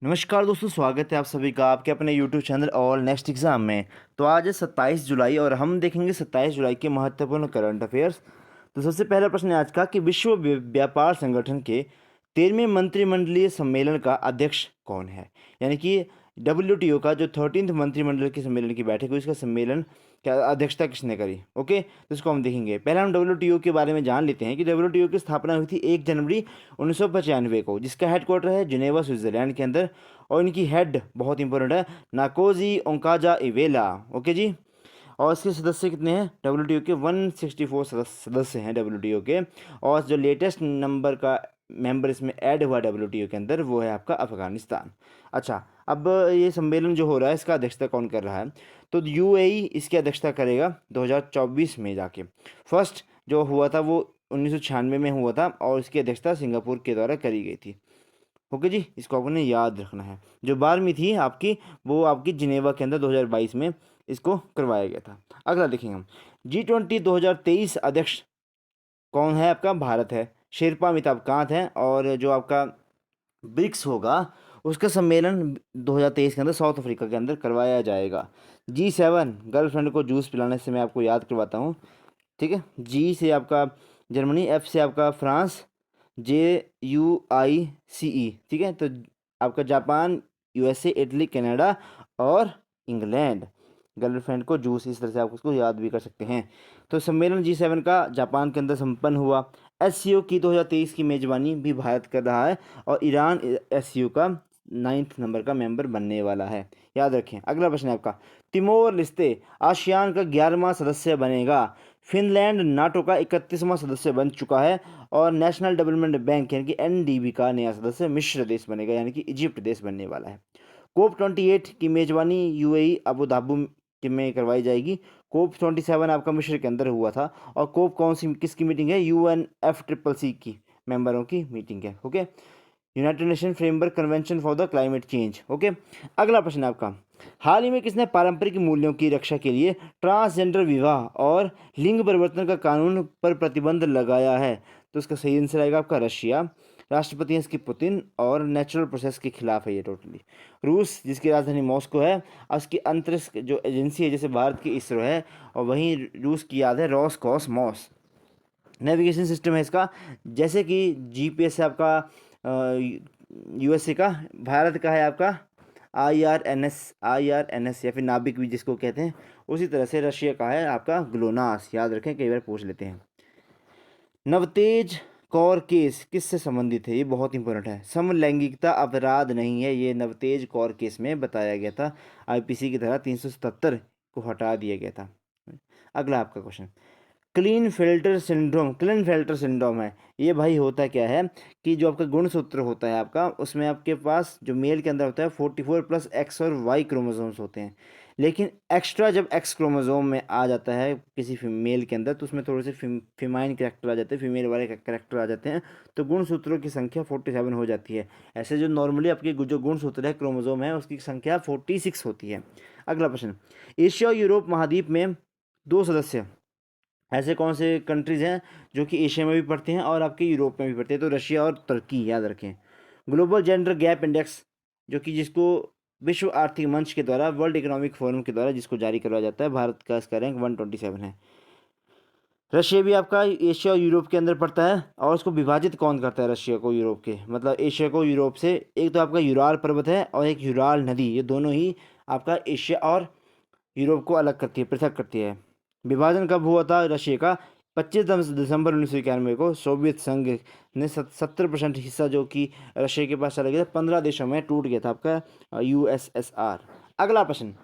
नमस्कार दोस्तों, स्वागत है आप सभी का आपके अपने यूट्यूब चैनल और नेक्स्ट एग्जाम में। तो आज है 27 जुलाई और हम देखेंगे 27 जुलाई के महत्वपूर्ण करंट अफेयर्स। तो सबसे पहला प्रश्न है आज का कि विश्व व्यापार संगठन के 13वें मंत्रिमंडलीय सम्मेलन का अध्यक्ष कौन है। यानी कि WTO का जो 13th मंत्रिमंडल के सम्मेलन की बैठक हुई, इसका सम्मेलन क्या अध्यक्षता किसने करी। ओके, तो इसको हम देखेंगे। पहले हम WTO के बारे में जान लेते हैं कि WTO की स्थापना हुई थी 1 जनवरी 1995 को, जिसका हेडक्वार्टर है जिनेवा, स्विट्जरलैंड के अंदर। और इनकी हेड बहुत इंपॉर्टेंट है, नाकोजी ओंकाजा इवेला। ओके जी। और इसके सदस्य कितने हैं WTO के? 164 सदस्य हैं WTO के। और जो लेटेस्ट नंबर का मेंबर इसमें ऐड हुआ WTO के अंदर, वो है आपका अफगानिस्तान। अच्छा, अब ये सम्मेलन जो हो रहा है, इसका अध्यक्षता कौन कर रहा है? तो UAE इसकी अध्यक्षता करेगा 2024 में जाके। फर्स्ट जो हुआ था वो 1996 में हुआ था और इसकी अध्यक्षता सिंगापुर के द्वारा करी गई थी। ओके जी, इसको आपने याद रखना है। जो 12वीं थी आपकी, वो आपकी जिनेवा के अंदर 2022 में इसको करवाया गया था। अगला देखेंगे हम। G20 2023 अध्यक्ष कौन है? आपका भारत है। शेरपा अमिताभ कांत है। और जो आपका ब्रिक्स होगा, उसका सम्मेलन 2023 के अंदर साउथ अफ्रीका के अंदर करवाया जाएगा। G7 गर्लफ्रेंड को जूस पिलाने से मैं आपको याद करवाता हूँ। ठीक है। G से आपका जर्मनी, F से आपका फ्रांस, JUICE। ठीक है। तो आपका जापान, USA, इटली, कनाडा और इंग्लैंड। गर्लफ्रेंड को जूस, इस तरह से आप उसको याद भी कर सकते हैं। तो सम्मेलन G7 का जापान के अंदर संपन्न हुआ। SCO की 2023 की मेजबानी भी भारत कर रहा है और ईरान SCO का 9th नंबर का मेंबर बनने वाला है। याद रखें। अगला प्रश्न है आपका। तिमोर लिस्ते आसियान का 11वां सदस्य बनेगा। फिनलैंड नाटो का 31वां सदस्य बन चुका है। और नेशनल डेवलपमेंट बैंक यानी कि NDB का नया सदस्य मिस्र देश बनेगा, यानी कि इजिप्ट देश बनने वाला है। COP28 की मेजबानी UAE अबू धाबी में करवाई जाएगी। COP27 आपका मिस्र के अंदर हुआ था। और COP कौन सी किसकी मीटिंग है? UNFCCC की मेंबरों की मीटिंग है। Okay, United nation framework convention for the climate change. Okay, अगला प्रश्न है आपका। हाल ही में किसने पारंपरिक मूल्यों की रक्षा के लिए ट्रांसजेंडर विवाह और लिंग परिवर्तन का कानून पर प्रतिबंध लगाया है? तो इसका सही आंसर आएगा आपका रशिया। राष्ट्रपति हैं इसके पुतिन और नेचुरल प्रोसेस के खिलाफ है ये टोटली। रूस, जिसकी राजधानी मॉस्को है, और उसकी अंतरिक्ष जो एजेंसी है, जैसे भारत की ISRO है, और वहीं रूस की याद है रोसकॉसमॉस। नेविगेशन सिस्टम है इसका, जैसे कि GPS है आपका USA का। भारत का है आपका IRNS या फिर नाभिक भी जिसको कहते हैं। उसी तरह से रशिया का है आपका ग्लोनास। याद रखें, कई बार पूछ लेते हैं। नवतेज कौर केस किससे संबंधित है? ये बहुत इंपॉर्टेंट है। समलैंगिकता अपराध नहीं है, ये नवतेज कौर केस में बताया गया था। IPC की धारा 377 को हटा दिया गया था। अगला आपका क्वेश्चन। क्लिन फिल्टर सिंड्रोम है। ये भाई होता क्या है कि जो आपका गुणसूत्र होता है आपका, उसमें आपके पास जो मेल के अंदर होता है 44 प्लस X और Y क्रोमोसोम्स होते हैं। लेकिन एक्स्ट्रा जब X क्रोमोसोम में आ जाता है किसी फीमेल के अंदर, तो उसमें थोड़े से फीमाइन करेक्टर आ जाते हैं, फीमेल वाले करेक्टर आ जाते हैं। तो गुणसूत्रों की संख्या 47 हो जाती है। ऐसे जो नॉर्मली आपकी जो गुणसूत्र है, क्रोमोसोम है, उसकी संख्या 46 होती है। अगला प्रश्न। एशिया और यूरोप महाद्वीप में 2 सदस्य ऐसे कौन से कंट्रीज़ हैं जो कि एशिया में भी पढ़ते हैं और आपके यूरोप में भी पढ़ते हैं? तो रशिया और तुर्की। याद रखें। ग्लोबल जेंडर गैप इंडेक्स, जो कि जिसको विश्व आर्थिक मंच के द्वारा, वर्ल्ड इकोनॉमिक फोरम के द्वारा जिसको जारी करवाया जाता है, भारत का इसका रैंक 127 है। रशिया भी आपका एशिया और यूरोप के अंदर पड़ता है। और उसको विभाजित कौन करता है रशिया को यूरोप के, मतलब एशिया को यूरोप से? एक तो आपका यूराल पर्वत है और एक यूराल नदी, ये दोनों ही आपका एशिया और यूरोप को अलग करती है, पृथक करती है। विभाजन कब हुआ था रशिया का? 25 दिसंबर 1991 को सोवियत संघ ने 70% हिस्सा जो कि रशिया के पास चला गया था, 15 देशों में टूट गया था आपका USSR। अगला प्रश्न।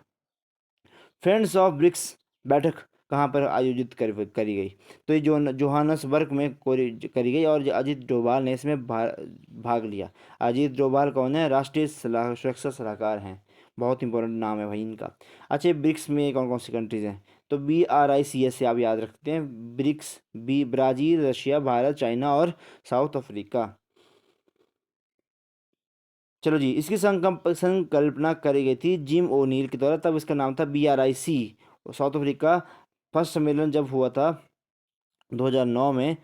फ्रेंड्स ऑफ ब्रिक्स बैठक कहाँ पर आयोजित करी गई? तो ये जोहानसबर्ग में करी गई और अजीत डोभाल ने इसमें भाग लिया। अजीत डोभाल कौन है? राष्ट्रीय सुरक्षा सलाहकार हैं। बहुत इंपॉर्टेंट नाम है भाई इनका। अच्छा, ब्रिक्स में कौन कौन सी कंट्रीज हैं? तो BRICS से आप याद रखते हैं। BRICS Brazil, Russia, Bharat, China और साउथ अफ्रीका। चलो जी, इसकी संकल्पना करी गई थी जिम ओनील के द्वारा, तब इसका नाम था BRIC। साउथ अफ्रीका फर्स्ट सम्मेलन जब हुआ था 2009 में,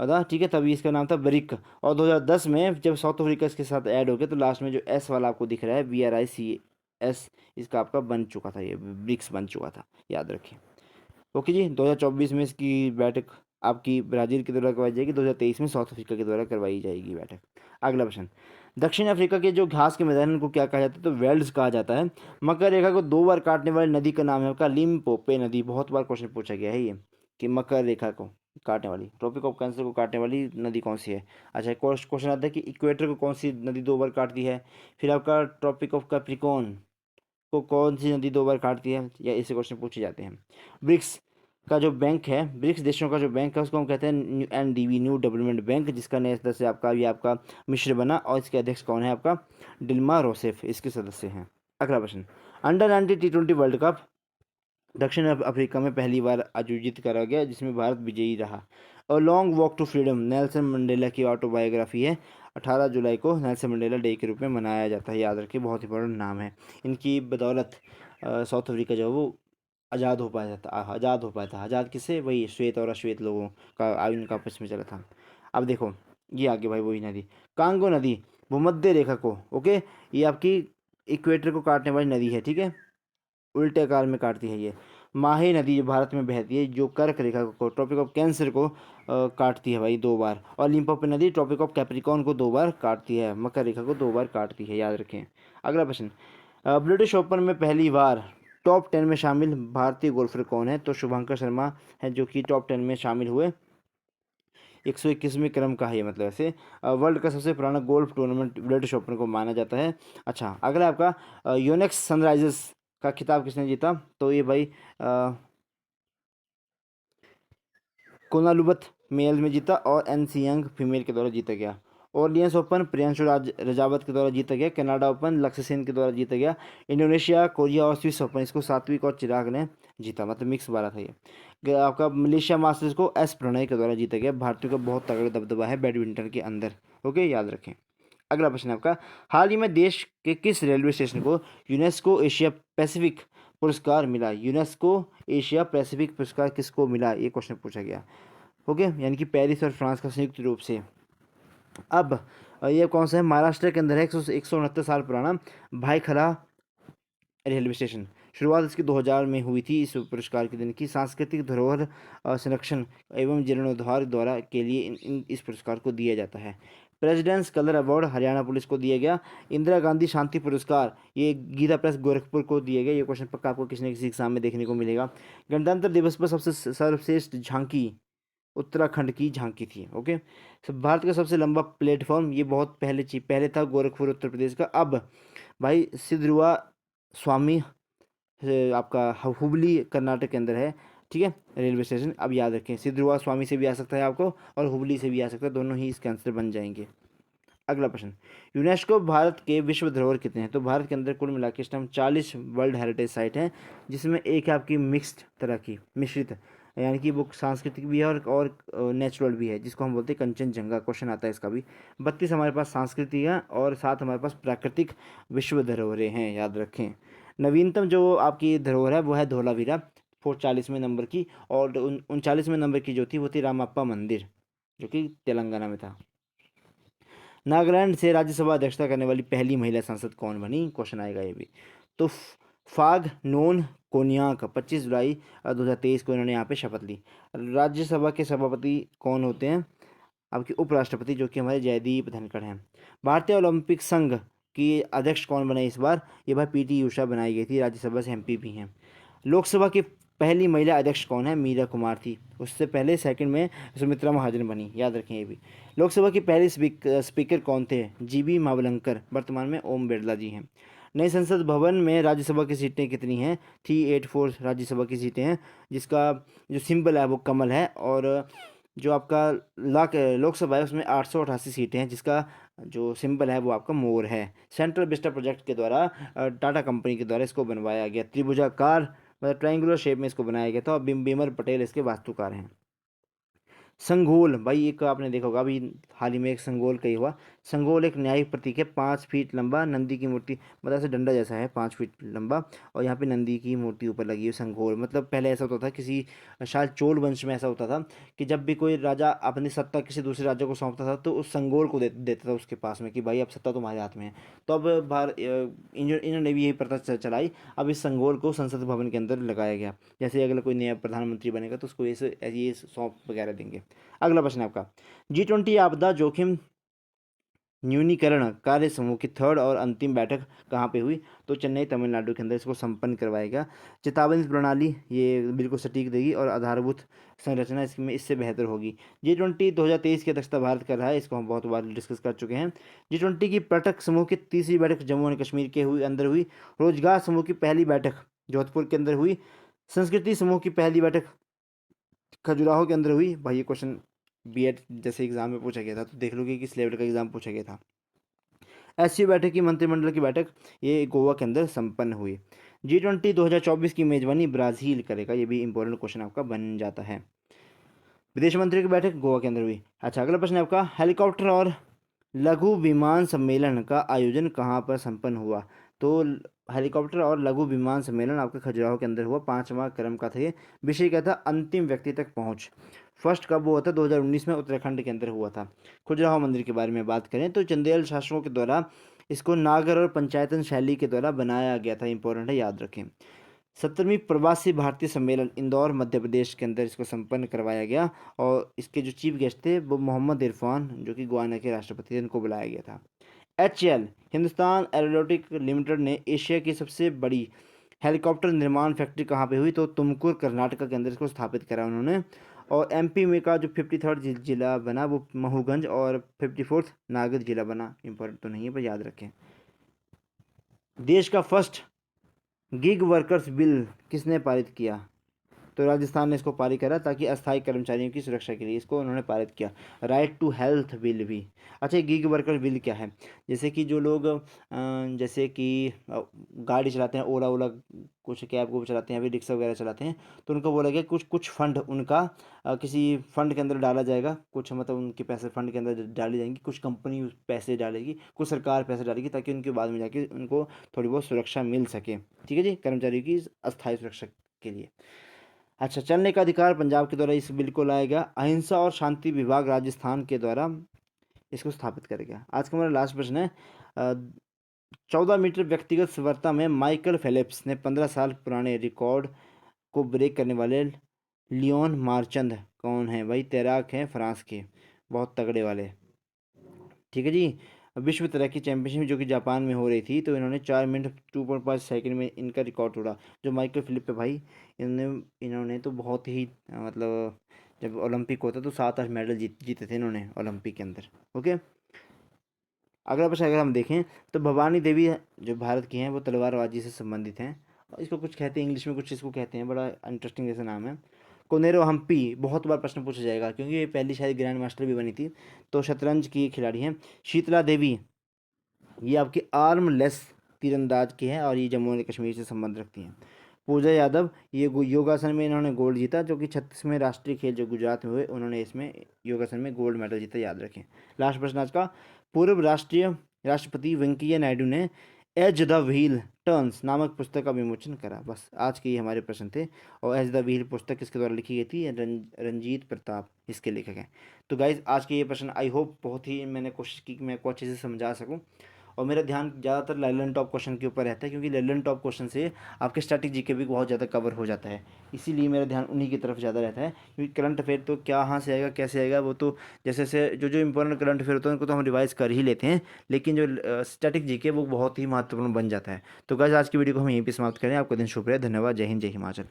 था, ठीक है, तभी इसका नाम था ब्रिक। और 2010 में जब साउथ अफ्रीका इसके साथ ऐड हो गया तो लास्ट में जो एस वाला आपको दिख रहा है, BRICS, इसका आपका बन चुका था, ये ब्रिक्स बन चुका था, याद रखिए। ओके जी, 2024 में इसकी बैठक आपकी ब्राज़ील के द्वारा करवाई जाएगी, 2023 में साउथ अफ्रीका के द्वारा करवाई जाएगी बैठक। अगला प्रश्न, दक्षिण अफ्रीका के जो घास के मैदान को क्या कहा जाता है, तो वेल्ड्स कहा जाता है। मकर रेखा को 2 बार काटने वाली नदी का नाम है आपका लिम्पोपो नदी। बहुत बार क्वेश्चन पूछा गया है ये, कि मकर रेखा को काटने वाली, ट्रॉपिक ऑफ कैंसर को काटने वाली नदी कौन सी है। अच्छा, क्वेश्चन आता है कि इक्वेटर को कौन सी नदी 2 बार काटती है। फिर आपका ट्रॉपिक ऑफ कैप्रिकॉर्न को कौन सी नदी 2 बार काटती है, या ऐसे क्वेश्चन पूछे जाते हैं। ब्रिक्स का जो बैंक है, ब्रिक्स देशों का जो बैंक है उसको हम कहते हैं NDB, न्यू डेवलपमेंट बैंक, जिसका नए सदस्य आपका ये आपका मिश्र बना, और इसके अध्यक्ष कौन है आपका डिल्मा रोसेफ, इसके सदस्य हैं। अगला प्रश्न, अंडर 19 T20 वर्ल्ड कप दक्षिण अफ्रीका में पहली बार आयोजित करा गया, जिसमें भारत विजयी रहा। और long walk to freedom Nelson Mandela की ऑटोबायोग्राफी है। 18 जुलाई को नेल्सन मंडेला डे के रूप में मनाया जाता है, याद रखिए, बहुत इंपॉर्टेंट नाम है। इनकी बदौलत साउथ अफ्रीका जो है वो आज़ाद हो पाया था, आज़ाद हो पाया था। आज़ाद किससे, वही श्वेत और अश्वेत लोगों का इनका आपस में चला था। अब देखो ये आगे भाई वही नदी, कांगो नदी भूमध्य रेखा को, ओके, ये आपकी इक्वेटर को काटने वाली नदी है, ठीक है, उल्टे आकार में काटती है ये। माहे नदी जो भारत में बहती है, जो कर्क रेखा को, ट्रॉपिक ऑफ कैंसर को काटती है भाई 2 बार। और लिम्पोपो नदी ट्रॉपिक ऑफ कैप्रिकॉर्न को 2 बार काटती है, मकर रेखा को 2 बार काटती है, याद रखें। अगला प्रश्न, ब्रिटिश ओपन में पहली बार टॉप 10 में शामिल भारतीय गोल्फर कौन है, तो शुभंकर शर्मा है, जो कि टॉप 10 में शामिल हुए। 121वें क्रम का है ये, मतलब ऐसे वर्ल्ड का सबसे पुराना गोल्फ टूर्नामेंट ब्रिटिश ओपन को माना जाता है। अच्छा, अगला आपका यूनिक्स सनराइजर्स का खिताब किसने जीता, तो ये भाई कोनालुबत मेल में जीता, और NC यंग फीमेल के द्वारा जीता गया। ऑर्लियंस ओपन प्रियांशु रजावत के द्वारा जीता गया। कनाडा ओपन लक्ष्य सेन के द्वारा जीता गया। इंडोनेशिया, कोरिया और स्विस ओपन इसको सात्विक और चिराग ने जीता, मतलब मिक्स 12 था ये। आपका मलेशिया मास्टर्स को S प्रणय के द्वारा जीता गया। भारतीयों का बहुत तगड़ा दबदबा है बैडमिंटन के अंदर, ओके, याद रखें। अगला प्रश्न है आपका, हाल ही में देश के किस रेलवे स्टेशन को यूनेस्को एशिया पैसिफिक पुरस्कार मिला। यूनेस्को एशिया पैसिफिक पुरस्कार किसको मिला, ये क्वेश्चन पूछा गया, ओके, यानी कि पेरिस और फ्रांस का संयुक्त रूप से। अब ये कौन सा है, महाराष्ट्र के अंदर है, 169 साल पुराना भाईखला रेलवे स्टेशन। शुरुआत इसकी 2000 में हुई थी। इस पुरस्कार के दिन की सांस्कृतिक धरोहर संरक्षण एवं जीर्णोद्धार द्वारा के लिए इस पुरस्कार को दिया जाता है। President's colour award Haryana police को दिया गया। इंदिरा गांधी शांति पुरस्कार ये गीता प्रेस गोरखपुर को दिया गया। ये क्वेश्चन पक्का आपको किसी न किसी एग्जाम में देखने को मिलेगा। गणतंत्र दिवस पर सबसे सर्वश्रेष्ठ झांकी उत्तराखंड की झांकी थी, ओके। भारत का सबसे लंबा प्लेटफॉर्म ये बहुत पहले पहले था गोरखपुर उत्तर प्रदेश का। अब भाई सिद्धरुआ स्वामी आपका हुबली कर्नाटक के अंदर है, ठीक है, रेलवे स्टेशन। अब याद रखें, सिद्धरुआ स्वामी से भी आ सकता है आपको, और हुबली से भी आ सकता है, दोनों ही इसके आंसर बन जाएंगे। अगला प्रश्न, यूनेस्को भारत के विश्व धरोहर कितने हैं, तो भारत के अंदर कुल मिला के इस टाइम 40 वर्ल्ड हेरिटेज साइट हैं, जिसमें एक है आपकी मिक्स्ड तरह की, मिश्रित, यानी कि वो सांस्कृतिक भी है और नेचुरल भी है, जिसको हम बोलते हैं कंचनजंगा। क्वेश्चन आता है इसका भी। 32 हमारे पास सांस्कृतिक है, और 7 हमारे पास प्राकृतिक विश्व धरोहरें हैं, याद रखें। नवीनतम जो आपकी धरोहर है वो है धौलावीरा 40वें नंबर की, और 39वें नंबर की जो थी वो थी रामप्पा मंदिर, जो कि तेलंगाना में था। नागालैंड से राज्यसभा अध्यक्षता करने वाली पहली महिला सांसद कौन बनी, क्वेश्चन आएगा ये भी। तो फाग नोन कोन्याक 25 जुलाई 2023 को इन्होंने यहाँ पे शपथ ली। राज्यसभा के सभापति कौन होते हैं, आपके उपराष्ट्रपति, जो कि हमारे जयदीप धनखड़ हैं। भारतीय ओलंपिक संघ की अध्यक्ष कौन बने इस बार, ये भाई PT उषा बनाई गई थी, राज्यसभा से MP भी हैं। लोकसभा की पहली महिला अध्यक्ष कौन है, मीरा कुमार थी। उससे पहले सेकंड में सुमित्रा महाजन बनी, याद रखें ये भी। लोकसभा की पहली स्पीकर कौन थे, GB मावलंकर, वर्तमान में ओम बिरला जी हैं। नए संसद भवन में राज्यसभा की सीटें कितनी हैं, 384 राज्यसभा की सीटें हैं, जिसका जो सिंबल है वो कमल है, और जो आपका लोकसभा है उसमें 888 सीटें हैं, जिसका जो सिंबल है वो आपका मोर है। सेंट्रल विस्टा प्रोजेक्ट के द्वारा टाटा कंपनी के द्वारा इसको बनवाया गया। त्रिभुजाकार मतलब ट्रायंगुलर शेप में इसको बनाया गया था, और बिमर पटेल इसके वास्तुकार हैं। संगोल, भाई एक आपने देखा होगा अभी हाल ही में एक संगोल कही हुआ। संगोल एक न्यायिक प्रतीक है, 5 फीट लंबा नंदी की मूर्ति, मतलब ऐसे डंडा जैसा है, 5 फीट लंबा, और यहाँ पे नंदी की मूर्ति ऊपर लगी है। संगोल मतलब पहले ऐसा होता था किसी, शायद चोल वंश में ऐसा होता था कि जब भी कोई राजा अपनी सत्ता किसी दूसरे राजा को सौंपता था तो उस संगोल को देता था उसके पास में कि भाई अब सत्ता तुम्हारे हाथ में है। तो अब इन्होंने भी यही प्रथा चलाई। अब इस संगोल को संसद भवन के अंदर लगाया गया। जैसे अगला कोई नया प्रधानमंत्री बनेगा तो उसको ये सौंप वगैरह देंगे। अगला प्रश्न है आपका, G20 आपदा जोखिम न्यूनीकरण कार्य समूह की थर्ड और अंतिम बैठक कहाँ पे हुई? तो चेन्नई तमिलनाडु के अंदर इसको संपन्न करवाया गया। चेतावनी प्रणाली ये बिल्कुल सटीक देगी और आधारभूत संरचना इसमें इससे बेहतर होगी। G20 2023 की अध्यक्षता भारत कर रहा है, इसको हम बहुत बार डिस्कस कर चुके हैं। G20 की पर्यटक समूह की तीसरी बैठक जम्मू एंड कश्मीर के अंदर हुई। रोजगार समूह की पहली बैठक जोधपुर के अंदर हुई। संस्कृति समूह की पहली बैठक खजुराहो के अंदर हुई। भाई ये क्वेश्चन बीएड जैसे एग्जाम में पूछा गया था, तो देख लो कि किस लेवल का एग्जाम पूछा गया था। एससीओ बैठक की मंत्रिमंडल की बैठक ये गोवा के अंदर संपन्न हुई। G20 2024 की मेजबानी ब्राजील करेगा, ये भी इंपॉर्टेंट क्वेश्चन आपका बन जाता है। विदेश मंत्री की बैठक गोवा के अंदर हुई। अच्छा अगला प्रश्न है आपका, हेलीकॉप्टर और लघु विमान सम्मेलन का आयोजन कहाँ पर संपन्न हुआ? तो हेलीकॉप्टर और लघु विमान सम्मेलन आपके खजुराहो के अंदर हुआ। 5वां क्रम का था ये। विषय क्या था? अंतिम व्यक्ति तक पहुंच। फर्स्ट कब हुआ था? 2019 में उत्तराखंड के अंदर हुआ था। खजुराहो मंदिर के बारे में बात करें तो चंदेल शासकों के द्वारा इसको नागर और पंचायतन शैली के द्वारा बनाया गया था। इंपॉर्टेंट है, याद रखें। 17वीं प्रवासी भारतीय सम्मेलन इंदौर मध्य प्रदेश के अंदर इसको संपन्न करवाया गया और इसके जो चीफ गेस्ट थे वो मोहम्मद इरफान जो कि गुयाना के राष्ट्रपति थे, इनको बुलाया गया था। HAL हिंदुस्तान एरोनॉटिक लिमिटेड ने एशिया की सबसे बड़ी हेलीकॉप्टर निर्माण फैक्ट्री कहाँ पे हुई? तो तुमकुर कर्नाटक के अंदर इसको स्थापित करा उन्होंने। और MP में का जो 53rd जिला बना वो महूगंज और 54th नागद जिला बना। इंपॉर्टेंट तो नहीं है पर याद रखें। देश का फर्स्ट गिग वर्कर्स बिल किसने पारित किया? तो राजस्थान ने इसको पारित करा ताकि अस्थायी कर्मचारियों की सुरक्षा के लिए इसको उन्होंने पारित किया। राइट टू हेल्थ बिल भी। अच्छा गिग वर्कर बिल क्या है? जैसे कि जो लोग जैसे कि गाड़ी चलाते हैं, ओला ओला कुछ कैब को चलाते हैं, अभी रिक्शा वगैरह चलाते हैं, तो उनको बोला गया कुछ कुछ फंड उनका किसी फंड के अंदर डाला जाएगा। कुछ मतलब उनके पैसे फंड के अंदर डाली जाएंगी, कुछ कंपनी पैसे डालेगी, कुछ सरकार पैसे डालेगी ताकि उनके बाद में जाके उनको थोड़ी बहुत सुरक्षा मिल सके। ठीक है जी, कर्मचारियों की अस्थायी सुरक्षा के लिए। अच्छा चलने का अधिकार पंजाब के द्वारा इस बिल को लाया गया। अहिंसा और शांति विभाग राजस्थान के द्वारा इसको स्थापित करेगा। आज का हमारा लास्ट प्रश्न है, 14 मीटर व्यक्तिगत स्पर्धा में माइकल फेलिप्स ने 15 साल पुराने रिकॉर्ड को ब्रेक करने वाले लियोन मार्चंद कौन है? भाई तैराक हैं फ्रांस के, बहुत तगड़े वाले। ठीक है जी। विश्व तैराकी चैंपियनशिप जो कि जापान में हो रही थी, तो इन्होंने 4 मिनट 2.5 सेकंड में इनका रिकॉर्ड तोड़ा। जो माइकल फिलिप है भाई, इन्होंने तो बहुत ही मतलब जब ओलंपिक होता तो 7-8 मेडल जीते थे इन्होंने ओलंपिक के अंदर। ओके, अगला प्रश्न अगर हम देखें तो भवानी देवी जो भारत की हैं वो तलवारबाजी से संबंधित हैं। इसको कुछ कहते हैं इंग्लिश में, कुछ इसको कहते हैं, बड़ा इंटरेस्टिंग जैसा नाम है। कोनेरो हम्पी, बहुत बार प्रश्न पूछा जाएगा क्योंकि ये पहली शायद ग्रैंड मास्टर भी बनी थी। तो शतरंज की खिलाड़ी हैं। शीतला देवी ये आपकी आर्मलेस तीरंदाज की हैं और ये जम्मू एंड कश्मीर से संबंध रखती हैं। पूजा यादव ये योगासन में इन्होंने गोल्ड जीता, जो कि 36वें राष्ट्रीय खेल जो गुजरात में हुए उन्होंने इसमें योगासन में गोल्ड मेडल जीता, याद रखें। लास्ट प्रश्न आज का, पूर्व राष्ट्रपति वेंकैया नायडू ने एज द व्हील टर्न्स नामक पुस्तक का विमोचन करा। बस आज के ये हमारे प्रश्न थे। और एज द व्हील पुस्तक किसके द्वारा लिखी गई थी? रंजीत प्रताप इसके लेखक हैं। तो गाइज आज के ये प्रश्न आई होप बहुत ही मैंने कोशिश की कि मैं को अच्छे से समझा सकूँ। और मेरा ध्यान ज़्यादातर लेलन टॉप क्वेश्चन के ऊपर रहता है क्योंकि लेलन टॉप क्वेश्चन से आपके स्टैटिक जीके भी बहुत ज़्यादा कवर हो जाता है। इसीलिए मेरा ध्यान उन्हीं की तरफ ज़्यादा रहता है क्योंकि करंट अफेयर तो क्या कहाँ से आएगा कैसे आएगा वो तो जैसे जैसे जो जो इंपॉर्टेंट करंट अफेयर होता है उनको तो हम रिवाइज कर ही लेते हैं, लेकिन जो स्टैटिक जीके वो बहुत ही महत्वपूर्ण बन जाता है। तो गाइस आज की वीडियो को हम यहीं पे समाप्त करें। आपका दिन शुभ रहे। धन्यवाद। जय हिंद, जय हिमाचल।